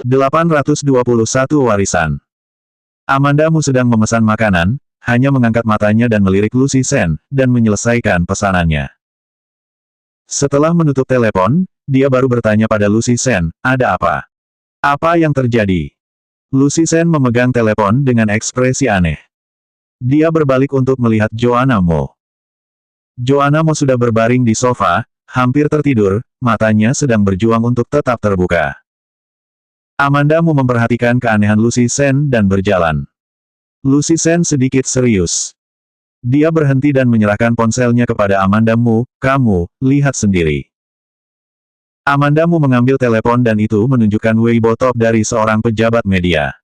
821 warisan. Amanda Mu sedang memesan makanan, hanya mengangkat matanya dan melirik Lucy Sen, dan menyelesaikan pesanannya. Setelah menutup telepon, dia baru bertanya pada Lucy Sen, ada apa? Apa yang terjadi? Lucy Sen memegang telepon dengan ekspresi aneh. Dia berbalik untuk melihat Joanna Mo. Joanna Mo sudah berbaring di sofa, hampir tertidur, matanya sedang berjuang untuk tetap terbuka. Amanda Mu memperhatikan keanehan Lucy Sen dan berjalan. Lucy Sen sedikit serius. Dia berhenti dan menyerahkan ponselnya kepada Amanda Mu, kamu, lihat sendiri. Amanda Mu mengambil telepon dan itu menunjukkan Weibo top dari seorang pejabat media.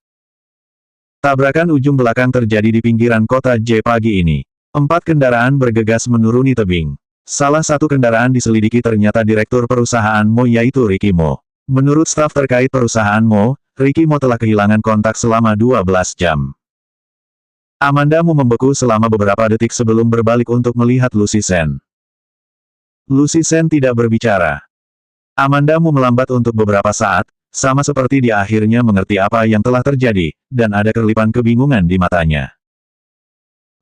Tabrakan ujung belakang terjadi di pinggiran kota J pagi ini. 4 kendaraan bergegas menuruni tebing. Salah satu kendaraan diselidiki ternyata direktur perusahaan Mo yaitu Ricky Mo. Menurut staf terkait perusahaan Mo, Ricky Mo telah kehilangan kontak selama 12 jam. Amanda Mu membeku selama beberapa detik sebelum berbalik untuk melihat Lucy Sen. Lucy Sen tidak berbicara. Amanda Mu melambat untuk beberapa saat, sama seperti dia akhirnya mengerti apa yang telah terjadi, dan ada kerlipan kebingungan di matanya.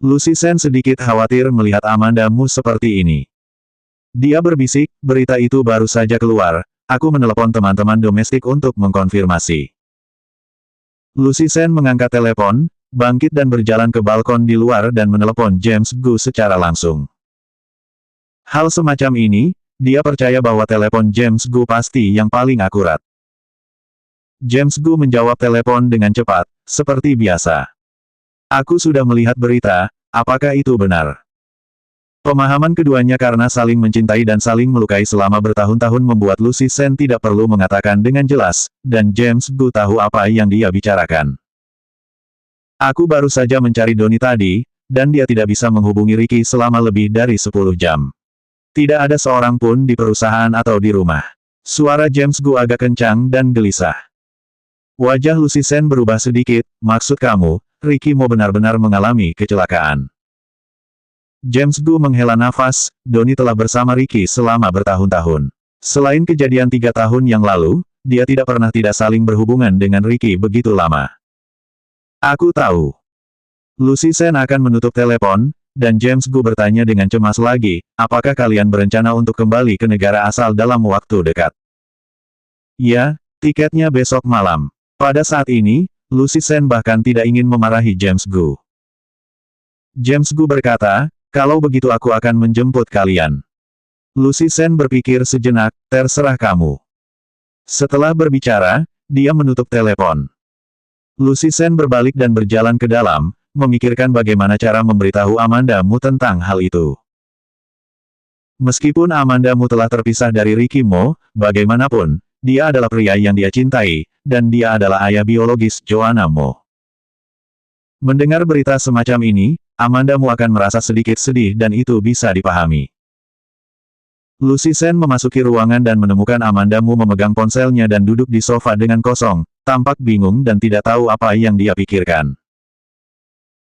Lucy Sen sedikit khawatir melihat Amanda Mu seperti ini. Dia berbisik, berita itu baru saja keluar, aku menelepon teman-teman domestik untuk mengkonfirmasi. Lucy Sen mengangkat telepon, bangkit dan berjalan ke balkon di luar dan menelepon James Gu secara langsung. Hal semacam ini, dia percaya bahwa telepon James Gu pasti yang paling akurat. James Gu menjawab telepon dengan cepat, seperti biasa. Aku sudah melihat berita, apakah itu benar? Pemahaman keduanya karena saling mencintai dan saling melukai selama bertahun-tahun membuat Lucy Sen tidak perlu mengatakan dengan jelas, dan James Gu tahu apa yang dia bicarakan. Aku baru saja mencari Donnie tadi, dan dia tidak bisa menghubungi Ricky selama lebih dari 10 jam. Tidak ada seorang pun di perusahaan atau di rumah. Suara James Gu agak kencang dan gelisah. Wajah Lucy Sen berubah sedikit, maksud kamu, Ricky mau benar-benar mengalami kecelakaan. James Gu menghela nafas, Donnie telah bersama Ricky selama bertahun-tahun. Selain kejadian 3 tahun yang lalu, dia tidak pernah tidak saling berhubungan dengan Ricky begitu lama. Aku tahu. Lucy Sen akan menutup telepon, dan James Gu bertanya dengan cemas lagi, apakah kalian berencana untuk kembali ke negara asal dalam waktu dekat? Ya, tiketnya besok malam. Pada saat ini, Lucy Sen bahkan tidak ingin memarahi James Gu. James Gu berkata, kalau begitu aku akan menjemput kalian. Lucy Sen berpikir sejenak, terserah kamu. Setelah berbicara, dia menutup telepon. Lucy Sen berbalik dan berjalan ke dalam, memikirkan bagaimana cara memberitahu Amanda Mu tentang hal itu. Meskipun Amanda Mu telah terpisah dari Ricky Mo, bagaimanapun, dia adalah pria yang dia cintai, dan dia adalah ayah biologis Joanna Mo. Mendengar berita semacam ini, Amanda Mu akan merasa sedikit sedih dan itu bisa dipahami. Lucy Sen memasuki ruangan dan menemukan Amanda Mu memegang ponselnya dan duduk di sofa dengan kosong, tampak bingung dan tidak tahu apa yang dia pikirkan.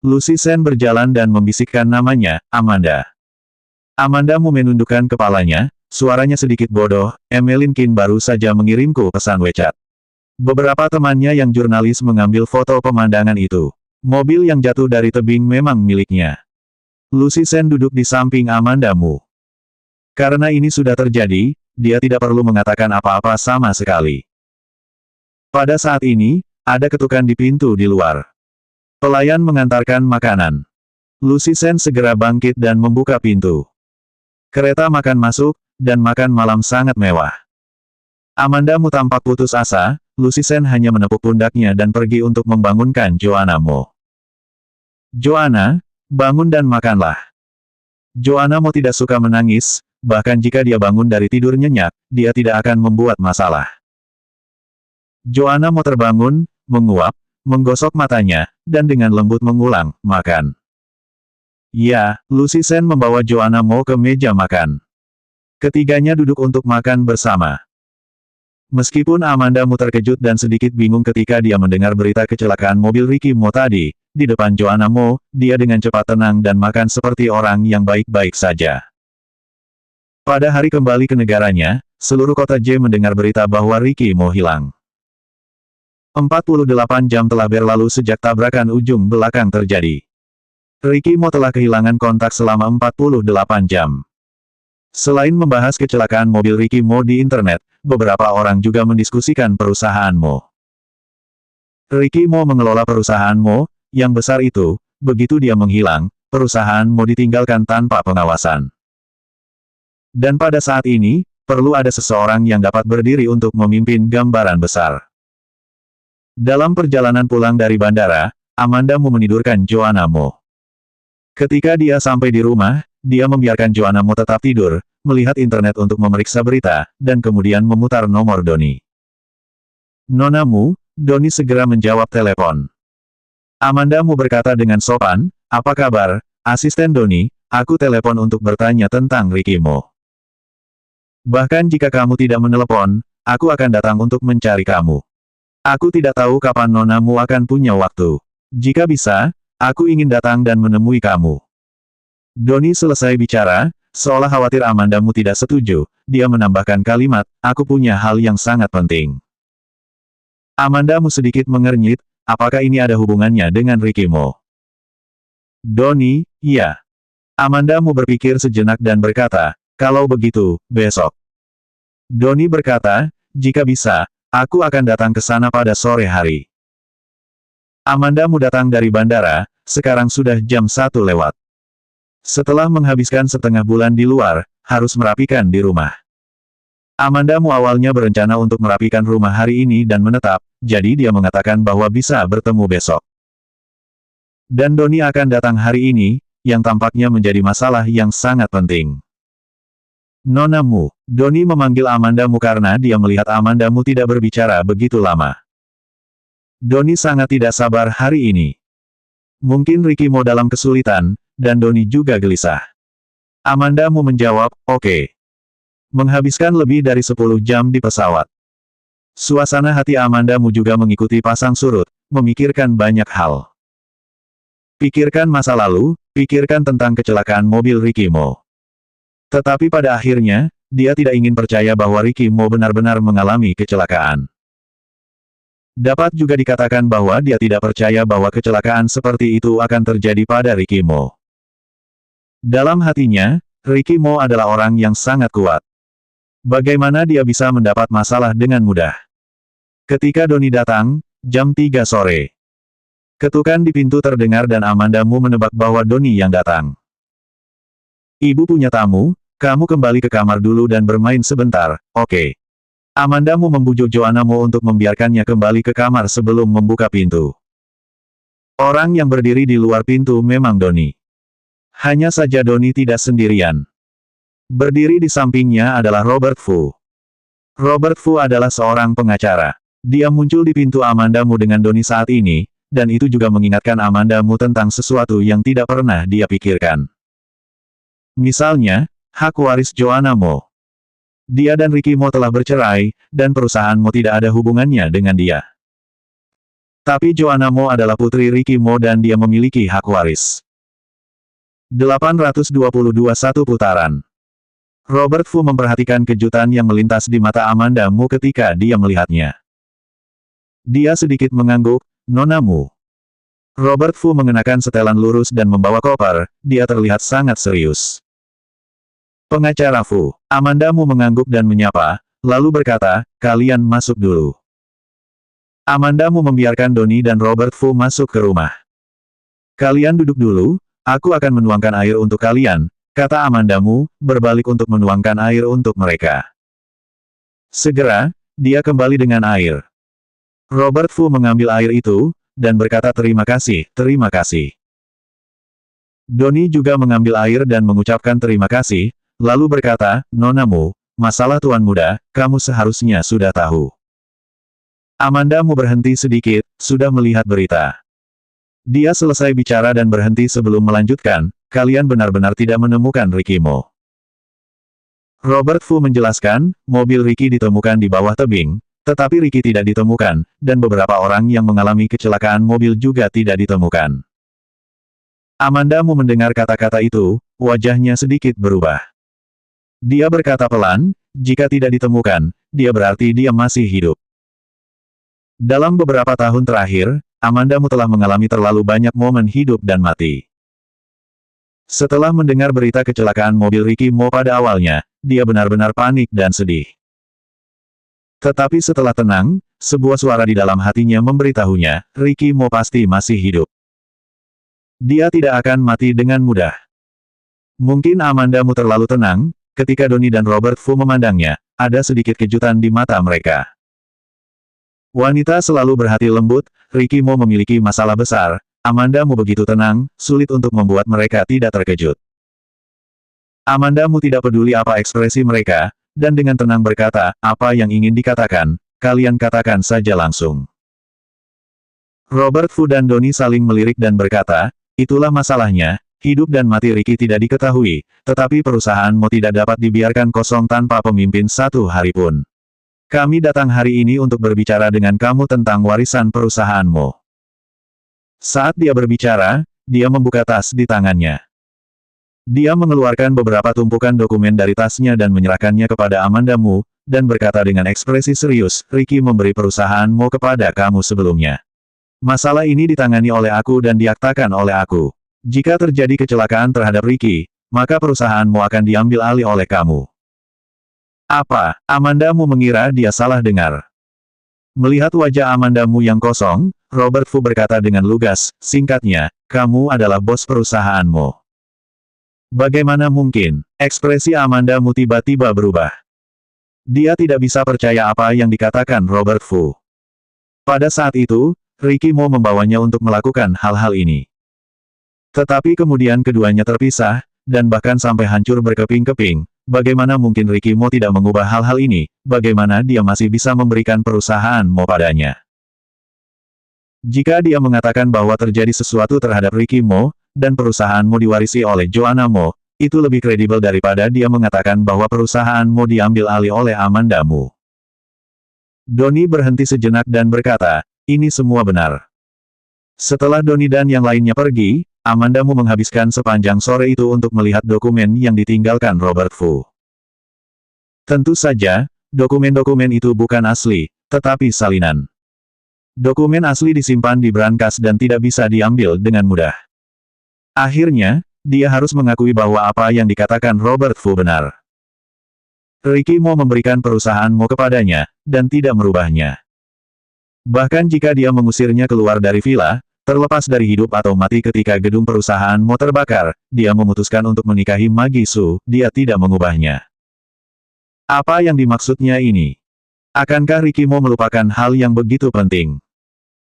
Lucy Sen berjalan dan membisikkan namanya, Amanda. Amanda Mu menundukkan kepalanya, suaranya sedikit bodoh, Emeline Kin baru saja mengirimku pesan WeChat. Beberapa temannya yang jurnalis mengambil foto pemandangan itu. Mobil yang jatuh dari tebing memang miliknya. Lucy Sen duduk di samping Amanda Mu. Karena ini sudah terjadi, dia tidak perlu mengatakan apa-apa sama sekali. Pada saat ini, ada ketukan di pintu di luar. Pelayan mengantarkan makanan. Lucy Sen segera bangkit dan membuka pintu. Kereta makan masuk, dan makan malam sangat mewah. Amanda Mu tampak putus asa, Lucy Sen hanya menepuk pundaknya dan pergi untuk membangunkan Joanna Mo. Joanna, bangun dan makanlah. Joanna Mo tidak suka menangis, bahkan jika dia bangun dari tidur nyenyak, dia tidak akan membuat masalah. Joanna Mo terbangun, menguap, menggosok matanya, dan dengan lembut mengulang, makan. Ya, Lucy Sen membawa Joanna Mo ke meja makan. Ketiganya duduk untuk makan bersama. Meskipun Amanda Mu terkejut dan sedikit bingung ketika dia mendengar berita kecelakaan mobil Ricky Mo tadi, di depan Joanna Mo, dia dengan cepat tenang dan makan seperti orang yang baik-baik saja. Pada hari kembali ke negaranya, seluruh kota J mendengar berita bahwa Ricky Mo hilang. 48 jam telah berlalu sejak tabrakan ujung belakang terjadi. Ricky Mo telah kehilangan kontak selama 48 jam. Selain membahas kecelakaan mobil Ricky Mo di internet, beberapa orang juga mendiskusikan perusahaan Mo. Ricky Mo mengelola perusahaan Mo, yang besar itu, begitu dia menghilang, perusahaan Mo ditinggalkan tanpa pengawasan. Dan pada saat ini, perlu ada seseorang yang dapat berdiri untuk memimpin gambaran besar. Dalam perjalanan pulang dari bandara, Amanda Mu menidurkan Joanna Mo. Ketika dia sampai di rumah, dia membiarkan Joanna Mo tetap tidur, melihat internet untuk memeriksa berita, dan kemudian memutar nomor Doni. Nona Mu, Doni segera menjawab telepon. Amanda Mu berkata dengan sopan, "Apa kabar, asisten Doni? Aku telepon untuk bertanya tentang Ricky Mo. Bahkan jika kamu tidak menelepon, aku akan datang untuk mencari kamu. Aku tidak tahu kapan Nona Mu akan punya waktu. Jika bisa, aku ingin datang dan menemui kamu." Doni selesai bicara, seolah khawatir Amanda Mu tidak setuju, dia menambahkan kalimat, "Aku punya hal yang sangat penting." Amanda Mu sedikit mengernyit, apakah ini ada hubungannya dengan Ricky Mo? Doni, ya. Amanda Mu berpikir sejenak dan berkata, "Kalau begitu, besok." Doni berkata, "Jika bisa, aku akan datang ke sana pada sore hari." Amanda Mu datang dari bandara, sekarang sudah jam 1 lewat. Setelah menghabiskan setengah bulan di luar, harus merapikan di rumah. Amanda Mu awalnya berencana untuk merapikan rumah hari ini dan menetap, jadi dia mengatakan bahwa bisa bertemu besok. Dan Doni akan datang hari ini, yang tampaknya menjadi masalah yang sangat penting. Nona Mu, Doni memanggil Amanda Mu karena dia melihat Amanda Mu tidak berbicara begitu lama. Doni sangat tidak sabar hari ini. Mungkin Ricky Mo dalam kesulitan, dan Doni juga gelisah. Amanda Mu menjawab, "Oke." Menghabiskan lebih dari 10 jam di pesawat. Suasana hati Amanda Mu juga mengikuti pasang surut, memikirkan banyak hal. Pikirkan masa lalu, pikirkan tentang kecelakaan mobil Ricky Mo. Tetapi pada akhirnya, dia tidak ingin percaya bahwa Ricky Mo benar-benar mengalami kecelakaan. Dapat juga dikatakan bahwa dia tidak percaya bahwa kecelakaan seperti itu akan terjadi pada Ricky Mo. Dalam hatinya, Ricky Mo adalah orang yang sangat kuat. Bagaimana dia bisa mendapat masalah dengan mudah? Ketika Doni datang, jam 3 sore. Ketukan di pintu terdengar dan Amanda Mu menebak bahwa Doni yang datang. "Ibu punya tamu, kamu kembali ke kamar dulu dan bermain sebentar, oke?" Amanda Mu membujuk Joanna Mo untuk membiarkannya kembali ke kamar sebelum membuka pintu. Orang yang berdiri di luar pintu memang Doni. Hanya saja Doni tidak sendirian. Berdiri di sampingnya adalah Robert Fu. Robert Fu adalah seorang pengacara. Dia muncul di pintu Amanda Mu dengan Doni saat ini, dan itu juga mengingatkan Amanda Mu tentang sesuatu yang tidak pernah dia pikirkan. Misalnya, hak waris Joanna Mo. Dia dan Ricky Mo telah bercerai, dan perusahaan Mo tidak ada hubungannya dengan dia. Tapi Joanna Mo adalah putri Ricky Mo dan dia memiliki hak waris. 822 satu putaran. Robert Fu memperhatikan kejutan yang melintas di mata Amanda Mu ketika dia melihatnya. Dia sedikit mengangguk, "Nona Mu." Robert Fu mengenakan setelan lurus dan membawa koper, dia terlihat sangat serius. "Pengacara Fu." Amanda Mu mengangguk dan menyapa, lalu berkata, "Kalian masuk dulu." Amanda Mu membiarkan Doni dan Robert Fu masuk ke rumah. "Kalian duduk dulu, aku akan menuangkan air untuk kalian," kata Amanda Mu, berbalik untuk menuangkan air untuk mereka. Segera, dia kembali dengan air. Robert Fu mengambil air itu, dan berkata terima kasih, terima kasih. Doni juga mengambil air dan mengucapkan terima kasih, lalu berkata, "Nona Mu, masalah tuan muda, kamu seharusnya sudah tahu." Amanda Mu berhenti sedikit, sudah melihat berita. Dia selesai bicara dan berhenti sebelum melanjutkan, "Kalian benar-benar tidak menemukan Ricky Mo." Robert Fu menjelaskan, mobil Ricky ditemukan di bawah tebing, tetapi Ricky tidak ditemukan, dan beberapa orang yang mengalami kecelakaan mobil juga tidak ditemukan. Amanda Mu mendengar kata-kata itu, wajahnya sedikit berubah. Dia berkata pelan, "Jika tidak ditemukan, dia berarti dia masih hidup." Dalam beberapa tahun terakhir, Amandamu telah mengalami terlalu banyak momen hidup dan mati. Setelah mendengar berita kecelakaan mobil Ricky Mo pada awalnya, dia benar-benar panik dan sedih. Tetapi setelah tenang, sebuah suara di dalam hatinya memberitahunya, Ricky Mo pasti masih hidup. Dia tidak akan mati dengan mudah. Mungkin Amandamu terlalu tenang, ketika Donnie dan Robert Fu memandangnya, ada sedikit kejutan di mata mereka. Wanita selalu berhati lembut, Ricky Mo memiliki masalah besar, Amandamu begitu tenang, sulit untuk membuat mereka tidak terkejut. Amandamu tidak peduli apa ekspresi mereka, dan dengan tenang berkata, apa yang ingin dikatakan, kalian katakan saja langsung. Robert Fu dan Donnie saling melirik dan berkata, itulah masalahnya, hidup dan mati Ricky tidak diketahui, tetapi perusahaan Mo tidak dapat dibiarkan kosong tanpa pemimpin satu hari pun. Kami datang hari ini untuk berbicara dengan kamu tentang warisan perusahaanmu. Saat dia berbicara, dia membuka tas di tangannya. Dia mengeluarkan beberapa tumpukan dokumen dari tasnya dan menyerahkannya kepada Amandamu, dan berkata dengan ekspresi serius, Ricky memberi perusahaanmu kepada kamu sebelumnya. Masalah ini ditangani oleh aku dan diaktakan oleh aku. Jika terjadi kecelakaan terhadap Ricky, maka perusahaanmu akan diambil alih oleh kamu. Apa? Amandamu mengira dia salah dengar. Melihat wajah Amandamu yang kosong, Robert Fu berkata dengan lugas, singkatnya, kamu adalah bos perusahaanmu. Bagaimana mungkin? Ekspresi Amandamu tiba-tiba berubah. Dia tidak bisa percaya apa yang dikatakan Robert Fu. Pada saat itu, Ricky Mo membawanya untuk melakukan hal-hal ini. Tetapi kemudian keduanya terpisah, dan bahkan sampai hancur berkeping-keping. Bagaimana mungkin Ricky Mo tidak mengubah hal-hal ini, bagaimana dia masih bisa memberikan perusahaan Mo padanya? Jika dia mengatakan bahwa terjadi sesuatu terhadap Ricky Mo, dan perusahaan Mo diwarisi oleh Joanna Mo, itu lebih kredibel daripada dia mengatakan bahwa perusahaan Mo diambil alih oleh Amandamu. Donnie berhenti sejenak dan berkata, ini semua benar. Setelah Donnie dan yang lainnya pergi, Amandamu menghabiskan sepanjang sore itu untuk melihat dokumen yang ditinggalkan Robert Fu. Tentu saja, dokumen-dokumen itu bukan asli, tetapi salinan. Dokumen asli disimpan di brankas dan tidak bisa diambil dengan mudah. Akhirnya, dia harus mengakui bahwa apa yang dikatakan Robert Fu benar. Ricky Mo memberikan perusahaan Mo kepadanya, dan tidak merubahnya. Bahkan jika dia mengusirnya keluar dari villa, terlepas dari hidup atau mati ketika gedung perusahaan Mo terbakar, dia memutuskan untuk menikahi Maggie Su, dia tidak mengubahnya. Apa yang dimaksudnya ini? Akankah Ricky Mo melupakan hal yang begitu penting?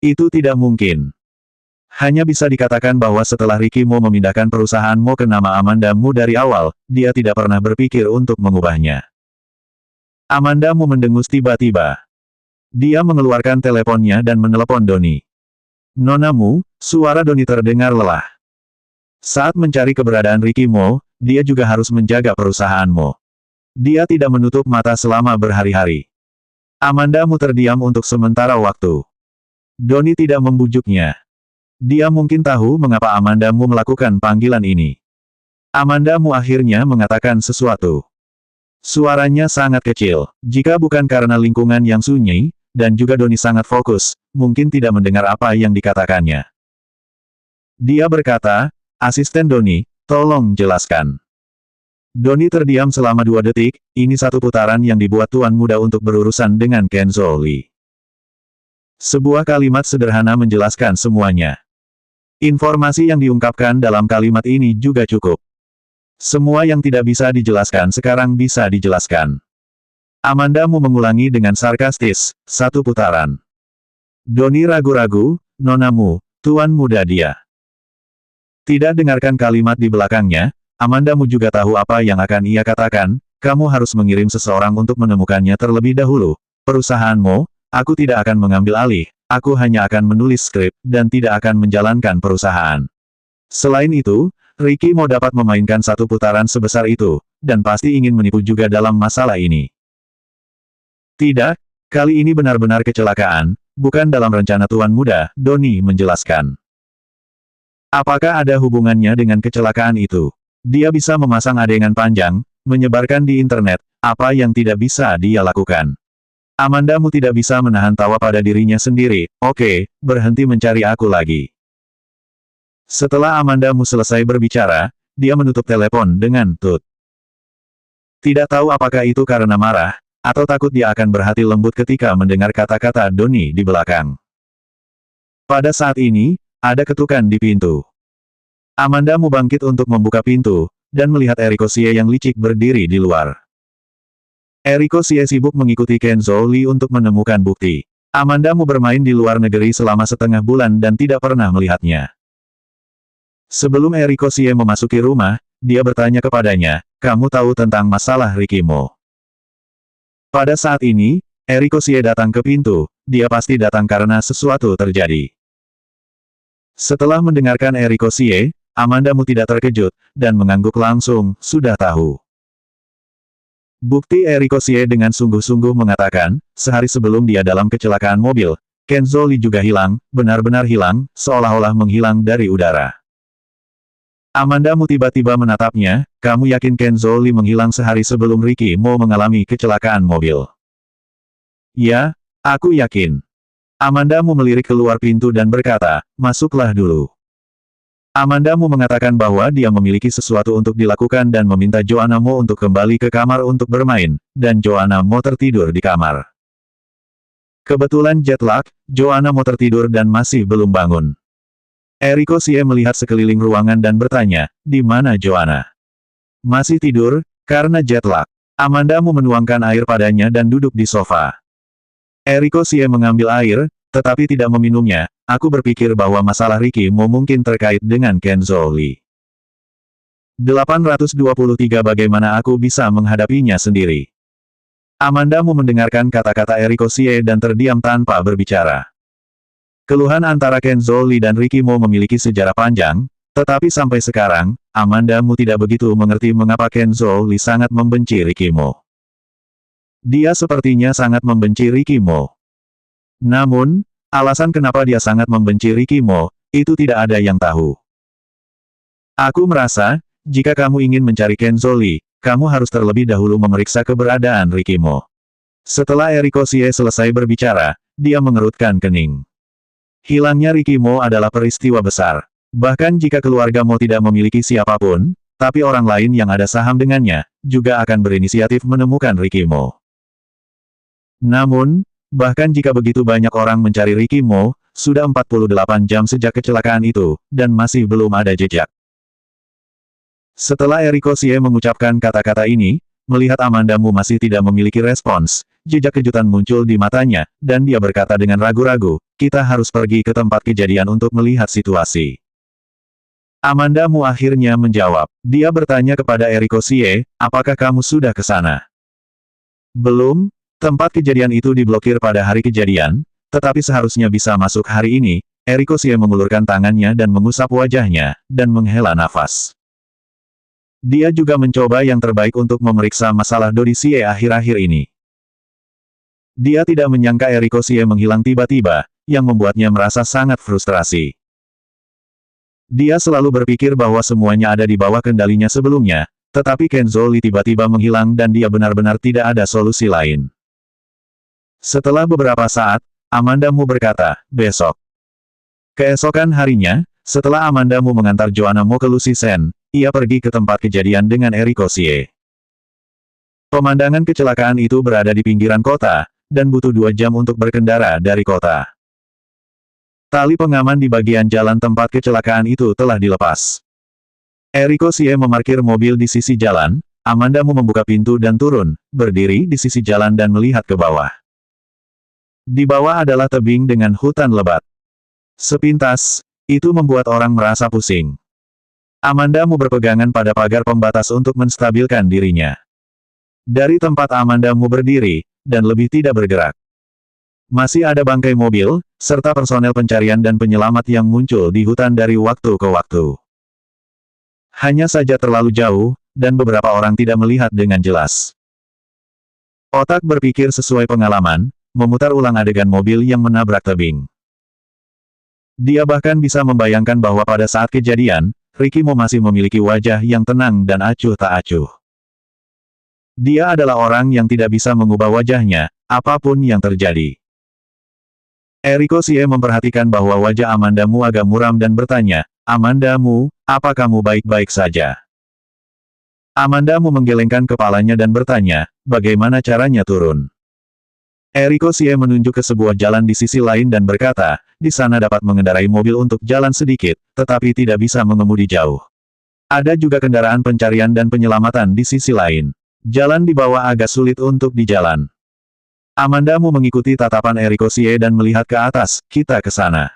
Itu tidak mungkin. Hanya bisa dikatakan bahwa setelah Ricky Mo memindahkan perusahaan Mo ke nama Amandamu dari awal, dia tidak pernah berpikir untuk mengubahnya. Amandamu mendengus tiba-tiba. Dia mengeluarkan teleponnya dan menelepon Donnie. Nonamu, suara Donnie terdengar lelah. Saat mencari keberadaan Ricky Mo, dia juga harus menjaga perusahaan Mo. Dia tidak menutup mata selama berhari-hari. Amandamu terdiam untuk sementara waktu. Donnie tidak membujuknya. Dia mungkin tahu mengapa Amandamu melakukan panggilan ini. Amandamu akhirnya mengatakan sesuatu. Suaranya sangat kecil, jika bukan karena lingkungan yang sunyi, dan juga Donnie sangat fokus, mungkin tidak mendengar apa yang dikatakannya. Dia berkata, asisten Donnie, tolong jelaskan. Donnie terdiam selama 2 detik, ini satu putaran yang dibuat tuan muda untuk berurusan dengan Kenzo Lee. Sebuah kalimat sederhana menjelaskan semuanya. Informasi yang diungkapkan dalam kalimat ini juga cukup. Semua yang tidak bisa dijelaskan sekarang bisa dijelaskan. Amandamu mengulangi dengan sarkastis, 1 putaran. Donnie ragu-ragu, nonamu, tuan muda dia. Tidak dengarkan kalimat di belakangnya, Amandamu juga tahu apa yang akan ia katakan, kamu harus mengirim seseorang untuk menemukannya terlebih dahulu. Perusahaanmu, aku tidak akan mengambil alih, aku hanya akan menulis skrip, dan tidak akan menjalankan perusahaan. Selain itu, Ricky Mo dapat memainkan 1 putaran sebesar itu, dan pasti ingin menipu juga dalam masalah ini. Tidak, kali ini benar-benar kecelakaan, bukan dalam rencana tuan muda, Donnie menjelaskan. Apakah ada hubungannya dengan kecelakaan itu? Dia bisa memasang adegan panjang, menyebarkan di internet, apa yang tidak bisa dia lakukan. Amandamu tidak bisa menahan tawa pada dirinya sendiri. Oke, berhenti mencari aku lagi. Setelah Amandamu selesai berbicara, dia menutup telepon dengan tut. Tidak tahu apakah itu karena marah, atau takut dia akan berhati lembut ketika mendengar kata-kata Doni di belakang. Pada saat ini, ada ketukan di pintu. Amandamu bangkit untuk membuka pintu, dan melihat Eriko Xie yang licik berdiri di luar. Eriko Xie sibuk mengikuti Ken Zhou Li untuk menemukan bukti. Amandamu bermain di luar negeri selama setengah bulan dan tidak pernah melihatnya. Sebelum Eriko Xie memasuki rumah, dia bertanya kepadanya, kamu tahu tentang masalah Ricky Mo? Pada saat ini, Eriko Xie datang ke pintu, dia pasti datang karena sesuatu terjadi. Setelah mendengarkan Eriko Xie, Amandamu tidak terkejut, dan mengangguk langsung, sudah tahu. Bukti Eriko Xie dengan sungguh-sungguh mengatakan, sehari sebelum dia dalam kecelakaan mobil, Ken Zhou Li juga hilang, benar-benar hilang, seolah-olah menghilang dari udara. Amandamu tiba-tiba menatapnya, kamu yakin Ken Zhou Li menghilang sehari sebelum Ricky Mo mengalami kecelakaan mobil? Ya, aku yakin. Amandamu melirik keluar pintu dan berkata, masuklah dulu. Amandamu mengatakan bahwa dia memiliki sesuatu untuk dilakukan dan meminta Joanna Mo untuk kembali ke kamar untuk bermain, dan Joanna Mo tertidur di kamar. Kebetulan jet lag, Joanna Mo tertidur dan masih belum bangun. Eriko Xie melihat sekeliling ruangan dan bertanya, di mana Joanna? Masih tidur, karena jet lag. Amandamu menuangkan air padanya dan duduk di sofa. Eriko Xie mengambil air, tetapi tidak meminumnya. Aku berpikir bahwa masalah Ricky Mo mungkin terkait dengan Ken Zhou Li. 823 Bagaimana aku bisa menghadapinya sendiri? Amandamu mendengarkan kata-kata Eriko Xie dan terdiam tanpa berbicara. Keluhan antara Ken Zhou Li dan Ricky Mo memiliki sejarah panjang, tetapi sampai sekarang, Amandamu tidak begitu mengerti mengapa Ken Zhou Li sangat membenci Ricky Mo. Dia sepertinya sangat membenci Ricky Mo. Namun, alasan kenapa dia sangat membenci Ricky Mo, itu tidak ada yang tahu. Aku merasa, jika kamu ingin mencari Ken Zhou Li, kamu harus terlebih dahulu memeriksa keberadaan Ricky Mo. Setelah Eriko Xie selesai berbicara, dia mengerutkan kening. Hilangnya Ricky Mo adalah peristiwa besar. Bahkan jika keluarga Mo tidak memiliki siapapun, tapi orang lain yang ada saham dengannya, juga akan berinisiatif menemukan Ricky Mo. Namun, bahkan jika begitu banyak orang mencari Ricky Mo, sudah 48 jam sejak kecelakaan itu, dan masih belum ada jejak. Setelah Eriko Xie mengucapkan kata-kata ini, melihat Amandamu masih tidak memiliki respons, jejak kejutan muncul di matanya, dan dia berkata dengan ragu-ragu, kita harus pergi ke tempat kejadian untuk melihat situasi. Amandamu akhirnya menjawab. Dia bertanya kepada Eriko Xie, apakah kamu sudah ke sana? Belum. Tempat kejadian itu diblokir pada hari kejadian, tetapi seharusnya bisa masuk hari ini. Eriko Xie mengulurkan tangannya dan mengusap wajahnya, dan menghela nafas. Dia juga mencoba yang terbaik untuk memeriksa masalah Dodi Xie akhir-akhir ini. Dia tidak menyangka Eriko Xie menghilang tiba-tiba, yang membuatnya merasa sangat frustrasi. Dia selalu berpikir bahwa semuanya ada di bawah kendalinya sebelumnya, tetapi Ken Zhou Li tiba-tiba menghilang dan dia benar-benar tidak ada solusi lain. Setelah beberapa saat, Amandamu berkata, besok. Keesokan harinya, setelah Amandamu mengantar Joanna Mo ke Lucy Sen, ia pergi ke tempat kejadian dengan Eriko Xie. Pemandangan kecelakaan itu berada di pinggiran kota, dan butuh 2 jam untuk berkendara dari kota. Tali pengaman di bagian jalan tempat kecelakaan itu telah dilepas. Eriko Xie memarkir mobil di sisi jalan, Amandamu membuka pintu dan turun, berdiri di sisi jalan dan melihat ke bawah. Di bawah adalah tebing dengan hutan lebat. Sepintas, itu membuat orang merasa pusing. Amandamu berpegangan pada pagar pembatas untuk menstabilkan dirinya. Dari tempat Amandamu berdiri, dan lebih tidak bergerak. Masih ada bangkai mobil, serta personel pencarian dan penyelamat yang muncul di hutan dari waktu ke waktu. Hanya saja terlalu jauh, dan beberapa orang tidak melihat dengan jelas. Otak berpikir sesuai pengalaman, memutar ulang adegan mobil yang menabrak tebing. Dia bahkan bisa membayangkan bahwa pada saat kejadian, Ricky Mo masih memiliki wajah yang tenang dan acuh tak acuh. Dia adalah orang yang tidak bisa mengubah wajahnya, apapun yang terjadi. Eriko Xie memperhatikan bahwa wajah Amanda Mu agak muram dan bertanya, Amanda Mu, apa kamu baik-baik saja? Amanda Mu menggelengkan kepalanya dan bertanya, bagaimana caranya turun? Eriko Xie menunjuk ke sebuah jalan di sisi lain dan berkata, di sana dapat mengendarai mobil untuk jalan sedikit, tetapi tidak bisa mengemudi jauh. Ada juga kendaraan pencarian dan penyelamatan di sisi lain. Jalan di bawah agak sulit untuk dijalan. Amanda Mu mengikuti tatapan Eriko Xie dan melihat ke atas, kita ke sana.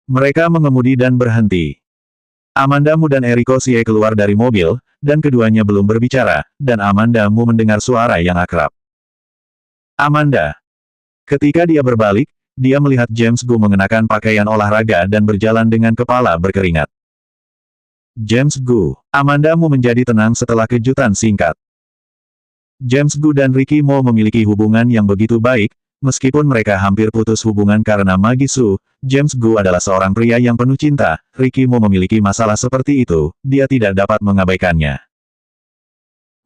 Mereka mengemudi dan berhenti. Amanda Mu dan Eriko Xie keluar dari mobil, dan keduanya belum berbicara, dan Amanda Mu mendengar suara yang akrab. Amanda. Ketika dia berbalik, dia melihat James Gu mengenakan pakaian olahraga dan berjalan dengan kepala berkeringat. James Gu. Amanda Mu menjadi tenang setelah kejutan singkat. James Gu dan Ricky Mo memiliki hubungan yang begitu baik, meskipun mereka hampir putus hubungan karena Magi Su. James Gu adalah seorang pria yang penuh cinta, Ricky Mo memiliki masalah seperti itu, dia tidak dapat mengabaikannya.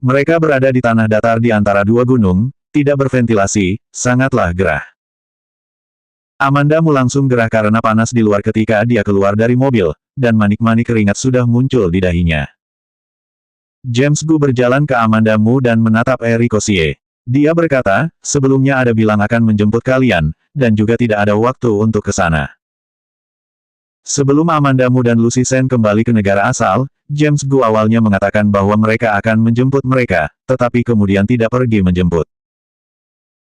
Mereka berada di tanah datar di antara dua gunung, tidak berventilasi, sangatlah gerah. Amanda Mu langsung gerah karena panas di luar ketika dia keluar dari mobil, dan manik-manik keringat sudah muncul di dahinya. James Gu berjalan ke Amanda Mu dan menatap Eriko Xie. Dia berkata, sebelumnya ada bilang akan menjemput kalian, dan juga tidak ada waktu untuk ke sana. Sebelum Amanda Mu dan Lucy Sen kembali ke negara asal, James Gu awalnya mengatakan bahwa mereka akan menjemput mereka, tetapi kemudian tidak pergi menjemput.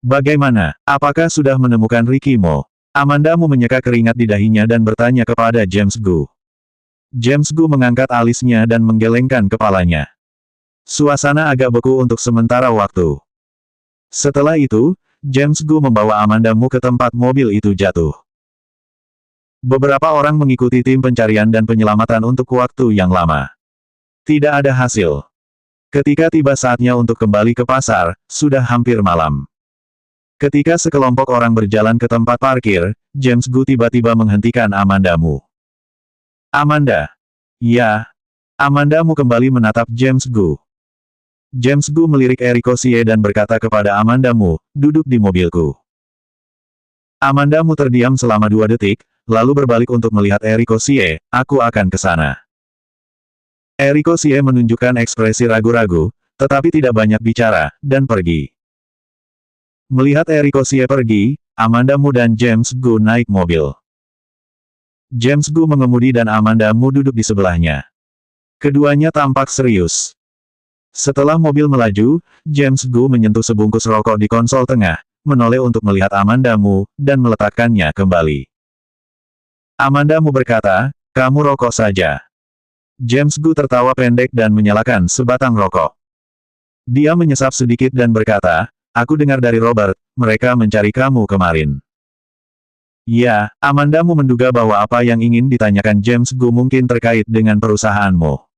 Bagaimana? Apakah sudah menemukan Ricky Mo? Amanda Mu menyeka keringat di dahinya dan bertanya kepada James Gu. James Gu mengangkat alisnya dan menggelengkan kepalanya. Suasana agak beku untuk sementara waktu. Setelah itu, James Gu membawa Amanda Mu ke tempat mobil itu jatuh. Beberapa orang mengikuti tim pencarian dan penyelamatan untuk waktu yang lama. Tidak ada hasil. Ketika tiba saatnya untuk kembali ke pasar, sudah hampir malam. Ketika sekelompok orang berjalan ke tempat parkir, James Gu tiba-tiba menghentikan Amanda Mu. Amanda. Ya. Amanda Mu kembali menatap James Gu. James Gu melirik Eriko Xie dan berkata kepada Amanda Mu, duduk di mobilku. Amanda Mu terdiam selama 2 detik, lalu berbalik untuk melihat Eriko Xie, aku akan ke sana. Eriko Xie menunjukkan ekspresi ragu-ragu, tetapi tidak banyak bicara, dan pergi. Melihat Eriko Xie pergi, Amanda Mu dan James Gu naik mobil. James Gu mengemudi dan Amanda Mu duduk di sebelahnya. Keduanya tampak serius. Setelah mobil melaju, James Gu menyentuh sebungkus rokok di konsol tengah, menoleh untuk melihat Amanda Mu, dan meletakkannya kembali. Amanda Mu berkata, kamu rokok saja. James Gu tertawa pendek dan menyalakan sebatang rokok. Dia menyesap sedikit dan berkata, aku dengar dari Robert, mereka mencari kamu kemarin. Ya, Amanda Mu menduga bahwa apa yang ingin ditanyakan James Gu mungkin terkait dengan perusahaanmu.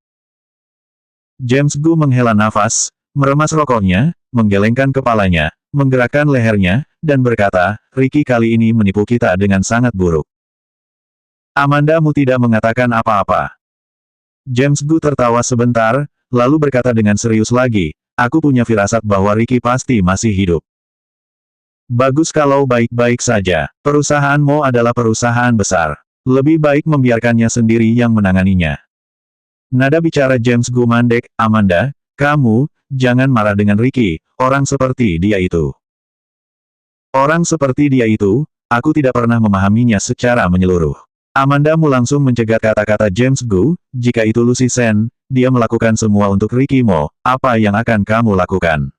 James Gu menghela nafas, meremas rokoknya, menggelengkan kepalanya, menggerakkan lehernya, dan berkata, Ricky kali ini menipu kita dengan sangat buruk. Amanda Mu tidak mengatakan apa-apa. James Gu tertawa sebentar, lalu berkata dengan serius lagi, aku punya firasat bahwa Ricky pasti masih hidup. Bagus kalau baik-baik saja. Perusahaanmu adalah perusahaan besar. Lebih baik membiarkannya sendiri yang menanganinya. Nada bicara James Gu mandek, Amanda, kamu, jangan marah dengan Ricky, orang seperti dia itu. Orang seperti dia itu, aku tidak pernah memahaminya secara menyeluruh. Amanda Mu langsung mencegat kata-kata James Gu, jika itu Lucy Sen, dia melakukan semua untuk Ricky Mo, apa yang akan kamu lakukan?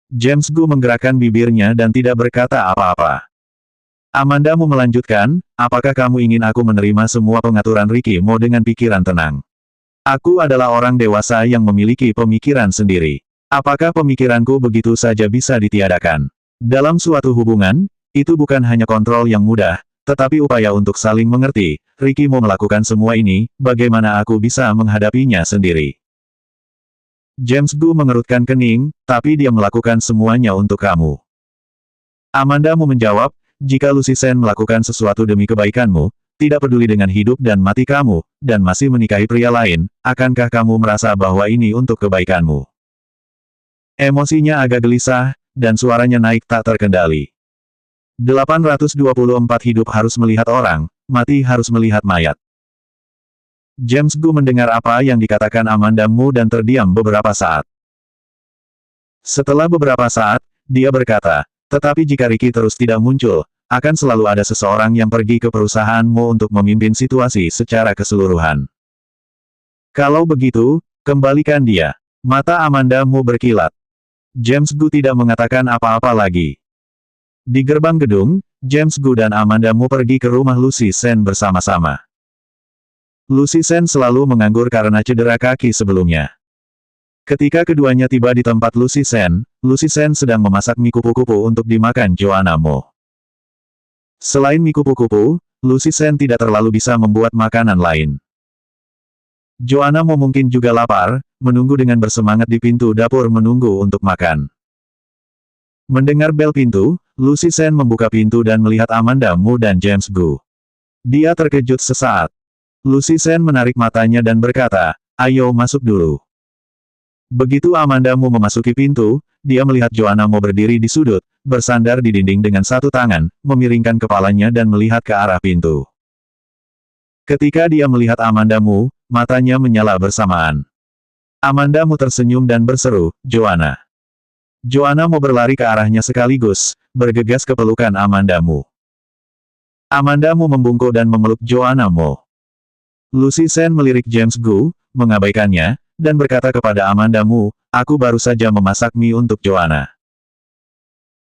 James Gu menggerakkan bibirnya dan tidak berkata apa-apa. Amanda Mu melanjutkan, apakah kamu ingin aku menerima semua pengaturan Ricky Mo dengan pikiran tenang? Aku adalah orang dewasa yang memiliki pemikiran sendiri. Apakah pemikiranku begitu saja bisa ditiadakan? Dalam suatu hubungan, itu bukan hanya kontrol yang mudah, tetapi upaya untuk saling mengerti. Ricky Mo melakukan semua ini, bagaimana aku bisa menghadapinya sendiri? James Gu mengerutkan kening, tapi dia melakukan semuanya untuk kamu. Amanda Mu menjawab, jika Lucy Sen melakukan sesuatu demi kebaikanmu, tidak peduli dengan hidup dan mati kamu, dan masih menikahi pria lain, akankah kamu merasa bahwa ini untuk kebaikanmu? Emosinya agak gelisah, dan suaranya naik tak terkendali. 824 hidup harus melihat orang, mati harus melihat mayat. James Gu mendengar apa yang dikatakan Amanda Mu dan terdiam beberapa saat. Setelah beberapa saat, dia berkata, tetapi jika Ricky terus tidak muncul, akan selalu ada seseorang yang pergi ke perusahaanmu untuk memimpin situasi secara keseluruhan. Kalau begitu, kembalikan dia. Mata Amanda Mu berkilat. James Gu tidak mengatakan apa-apa lagi. Di gerbang gedung, James Gu dan Amanda Mu pergi ke rumah Lucy Sen bersama-sama. Lucy Sen selalu menganggur karena cedera kaki sebelumnya. Ketika keduanya tiba di tempat Lucy Sen sedang memasak mie kupu-kupu untuk dimakan Joanna Mo. Selain mie kupu-kupu, Lucy Sen tidak terlalu bisa membuat makanan lain. Joanna Mo mungkin juga lapar, menunggu dengan bersemangat di pintu dapur menunggu untuk makan. Mendengar bel pintu, Lucy Sen membuka pintu dan melihat Amanda Mu dan James Gu. Dia terkejut sesaat. Lucy Sen menarik matanya dan berkata, ayo masuk dulu. Begitu Amanda Mu memasuki pintu, dia melihat Joanna Mo berdiri di sudut, bersandar di dinding dengan satu tangan, memiringkan kepalanya dan melihat ke arah pintu. Ketika dia melihat Amanda Mu, matanya menyala bersamaan. Amanda Mu tersenyum dan berseru, Joanna. Joanna Mo berlari ke arahnya sekaligus, bergegas ke pelukan Amanda Mu. Amanda Mu membungkuk dan memeluk Joanna Mo. Lucy Sen melirik James Gu, mengabaikannya, dan berkata kepada Amanda Mu, aku baru saja memasak mie untuk Joanna.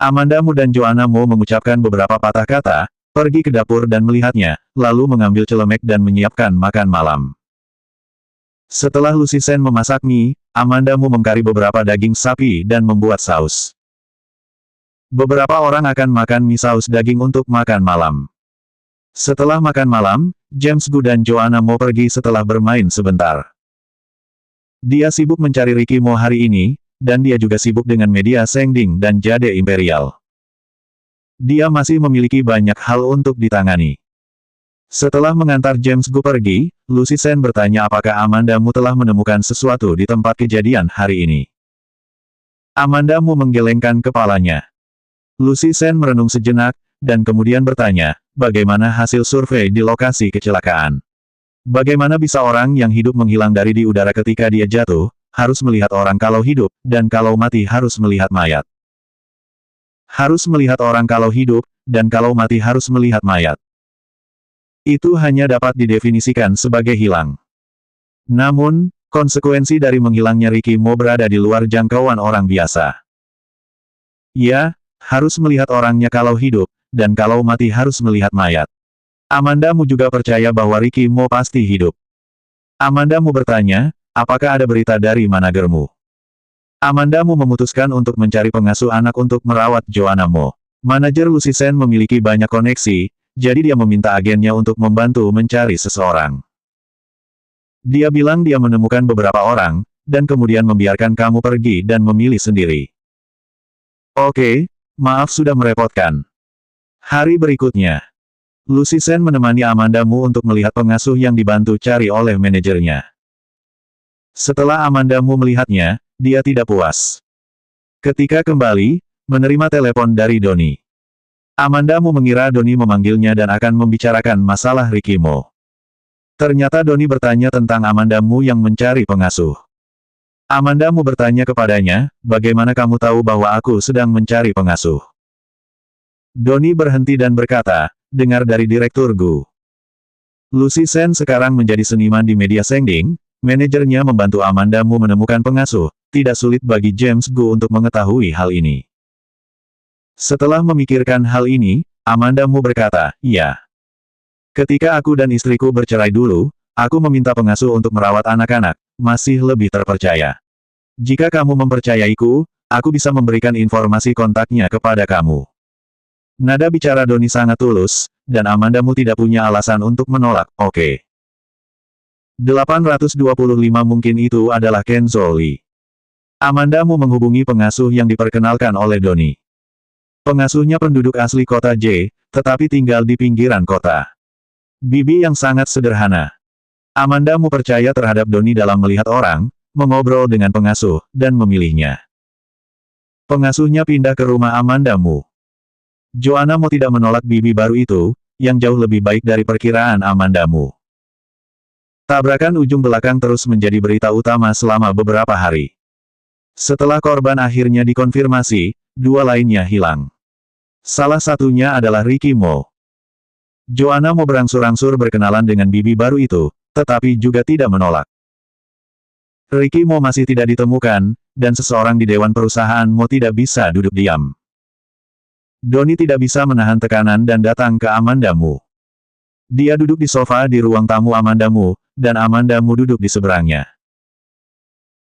Amanda Mu dan Joanna Mo mengucapkan beberapa patah kata, pergi ke dapur dan melihatnya, lalu mengambil celemek dan menyiapkan makan malam. Setelah Lucy Sen memasak mie, Amanda Mu mengkari beberapa daging sapi dan membuat saus. Beberapa orang akan makan mie saus daging untuk makan malam. Setelah makan malam, James Gu dan Joanna Mo pergi setelah bermain sebentar. Dia sibuk mencari Ricky Mo hari ini, dan dia juga sibuk dengan media Sengding dan Jade Imperial. Dia masih memiliki banyak hal untuk ditangani. Setelah mengantar James Gu pergi, Lucy Sen bertanya apakah Amanda Mu telah menemukan sesuatu di tempat kejadian hari ini. Amanda Mu menggelengkan kepalanya. Lucy Sen merenung sejenak, dan kemudian bertanya, bagaimana hasil survei di lokasi kecelakaan? Bagaimana bisa orang yang hidup menghilang dari di udara ketika dia jatuh, harus melihat orang kalau hidup, dan kalau mati harus melihat mayat? Harus melihat orang kalau hidup, dan kalau mati harus melihat mayat. Itu hanya dapat didefinisikan sebagai hilang. Namun, konsekuensi dari menghilangnya Ricky Mo berada di luar jangkauan orang biasa. Ya, harus melihat orangnya kalau hidup, dan kalau mati harus melihat mayat. Amanda Mu juga percaya bahwa Ricky Mo pasti hidup. Amanda Mu bertanya, apakah ada berita dari managermu? Amanda Mu memutuskan untuk mencari pengasuh anak untuk merawat Joanna Mo. Manajer Lucy Sen memiliki banyak koneksi, jadi dia meminta agennya untuk membantu mencari seseorang. Dia bilang dia menemukan beberapa orang, dan kemudian membiarkan kamu pergi dan memilih sendiri. Oke, maaf sudah merepotkan. Hari berikutnya, Lucy Sen menemani Amanda Mu untuk melihat pengasuh yang dibantu cari oleh manajernya. Setelah Amanda Mu melihatnya, dia tidak puas. Ketika kembali, menerima telepon dari Donnie. Amanda Mu mengira Donnie memanggilnya dan akan membicarakan masalah Ricky Mo. Ternyata Donnie bertanya tentang Amanda Mu yang mencari pengasuh. Amanda Mu bertanya kepadanya, bagaimana kamu tahu bahwa aku sedang mencari pengasuh? Donnie berhenti dan berkata, dengar dari Direktur Gu. Lucy Sen sekarang menjadi seniman di media Sengding, manajernya membantu Amanda Mu menemukan pengasuh, tidak sulit bagi James Gu untuk mengetahui hal ini. Setelah memikirkan hal ini, Amanda Mu berkata, ya. Ketika aku dan istriku bercerai dulu, aku meminta pengasuh untuk merawat anak-anak, masih lebih terpercaya. Jika kamu mempercayaiku, aku bisa memberikan informasi kontaknya kepada kamu. Nada bicara Donnie sangat tulus, dan Amanda Mu tidak punya alasan untuk menolak, oke. 825 mungkin itu adalah Kenzo Lee. Amanda Mu menghubungi pengasuh yang diperkenalkan oleh Donnie. Pengasuhnya penduduk asli kota J, tetapi tinggal di pinggiran kota. Bibi yang sangat sederhana. Amanda Mu percaya terhadap Donnie dalam melihat orang, mengobrol dengan pengasuh, dan memilihnya. Pengasuhnya pindah ke rumah Amanda Mu. Joanna Mo tidak menolak bibi baru itu, yang jauh lebih baik dari perkiraan Amanda Mu. Tabrakan ujung belakang terus menjadi berita utama selama beberapa hari. Setelah korban akhirnya dikonfirmasi, dua lainnya hilang. Salah satunya adalah Ricky Mo. Joanna Mo berangsur-angsur berkenalan dengan bibi baru itu, tetapi juga tidak menolak. Ricky Mo masih tidak ditemukan, dan seseorang di Dewan Perusahaan Mo tidak bisa duduk diam. Donnie tidak bisa menahan tekanan dan datang ke Amanda Mu. Dia duduk di sofa di ruang tamu Amanda Mu, dan Amanda Mu duduk di seberangnya.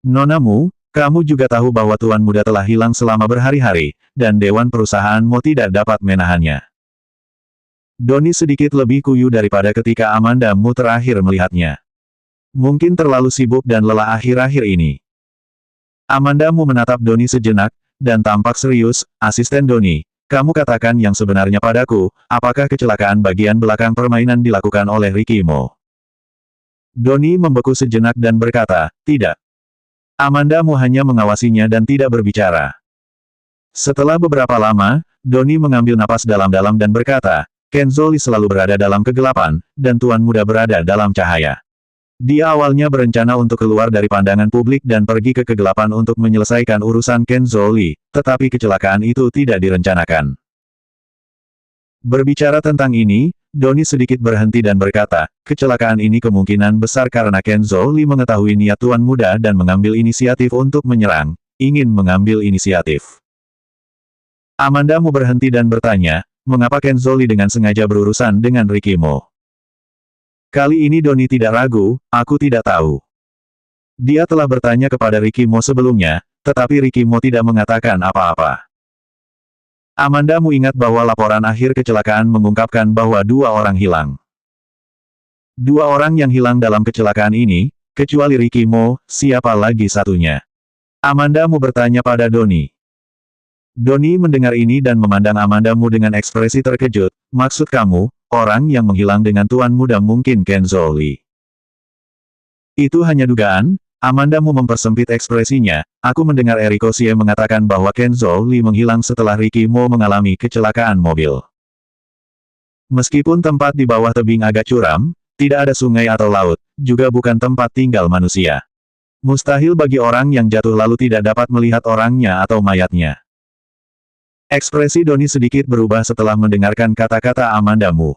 Nona Mu, kamu juga tahu bahwa Tuan Muda telah hilang selama berhari-hari, dan Dewan Perusahaan Mo tidak dapat menahannya. Donnie sedikit lebih kuyu daripada ketika Amanda Mu terakhir melihatnya. Mungkin terlalu sibuk dan lelah akhir-akhir ini. Amanda Mu menatap Donnie sejenak, dan tampak serius. Asisten Donnie, kamu katakan yang sebenarnya padaku, apakah kecelakaan bagian belakang permainan dilakukan oleh Ricky Mo? Donnie membeku sejenak dan berkata, tidak. Amanda Mu hanya mengawasinya dan tidak berbicara. Setelah beberapa lama, Donnie mengambil napas dalam-dalam dan berkata, Kenzo Lee selalu berada dalam kegelapan, dan Tuan Muda berada dalam cahaya. Dia awalnya berencana untuk keluar dari pandangan publik dan pergi ke kegelapan untuk menyelesaikan urusan Kenzo Lee, tetapi kecelakaan itu tidak direncanakan. Berbicara tentang ini, Donnie sedikit berhenti dan berkata, kecelakaan ini kemungkinan besar karena Kenzo Lee mengetahui niat Tuan Muda dan mengambil inisiatif untuk menyerang, ingin mengambil inisiatif. Amanda Mu berhenti dan bertanya, mengapa Kenzo Lee dengan sengaja berurusan dengan Ricky Mo? Kali ini Donnie tidak ragu, aku tidak tahu. Dia telah bertanya kepada Ricky Mo sebelumnya, tetapi Ricky Mo tidak mengatakan apa-apa. Amanda Mu ingat bahwa laporan akhir kecelakaan mengungkapkan bahwa dua orang hilang. Dua orang yang hilang dalam kecelakaan ini, kecuali Ricky Mo, siapa lagi satunya? Amanda Mu bertanya pada Donnie. Donnie mendengar ini dan memandang Amanda Mu dengan ekspresi terkejut, maksud kamu, orang yang menghilang dengan Tuan Muda mungkin Kenzo Lee. Itu hanya dugaan. Amanda Mu mempersempit ekspresinya, aku mendengar Eriko Xie mengatakan bahwa Kenzo Lee menghilang setelah Ricky Mo mengalami kecelakaan mobil. Meskipun tempat di bawah tebing agak curam, tidak ada sungai atau laut, juga bukan tempat tinggal manusia. Mustahil bagi orang yang jatuh lalu tidak dapat melihat orangnya atau mayatnya. Ekspresi Donnie sedikit berubah setelah mendengarkan kata-kata Amanda Mu.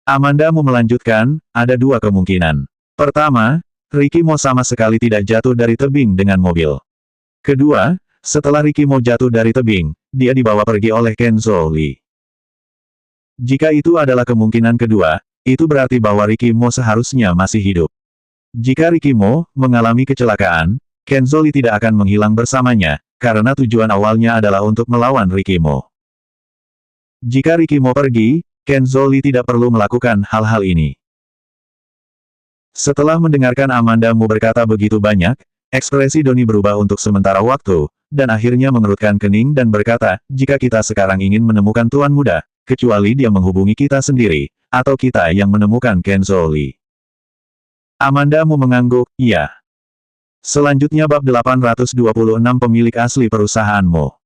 Amanda Mu melanjutkan, ada dua kemungkinan. Pertama, Ricky Mo sama sekali tidak jatuh dari tebing dengan mobil. Kedua, setelah Ricky Mo jatuh dari tebing, dia dibawa pergi oleh Kenzo Lee. Jika itu adalah kemungkinan kedua, itu berarti bahwa Ricky Mo seharusnya masih hidup. Jika Ricky Mo mengalami kecelakaan, Kenzo Lee tidak akan menghilang bersamanya, karena tujuan awalnya adalah untuk melawan Ricky Mo. Jika Ricky Mo pergi, Kenzo Lee tidak perlu melakukan hal-hal ini. Setelah mendengarkan Amanda Mu berkata begitu banyak, ekspresi Donnie berubah untuk sementara waktu, dan akhirnya mengerutkan kening dan berkata, jika kita sekarang ingin menemukan Tuan Muda, kecuali dia menghubungi kita sendiri, atau kita yang menemukan Kenzo Lee. Amanda Mu mengangguk, iya. Selanjutnya bab 826 pemilik asli perusahaan Mo.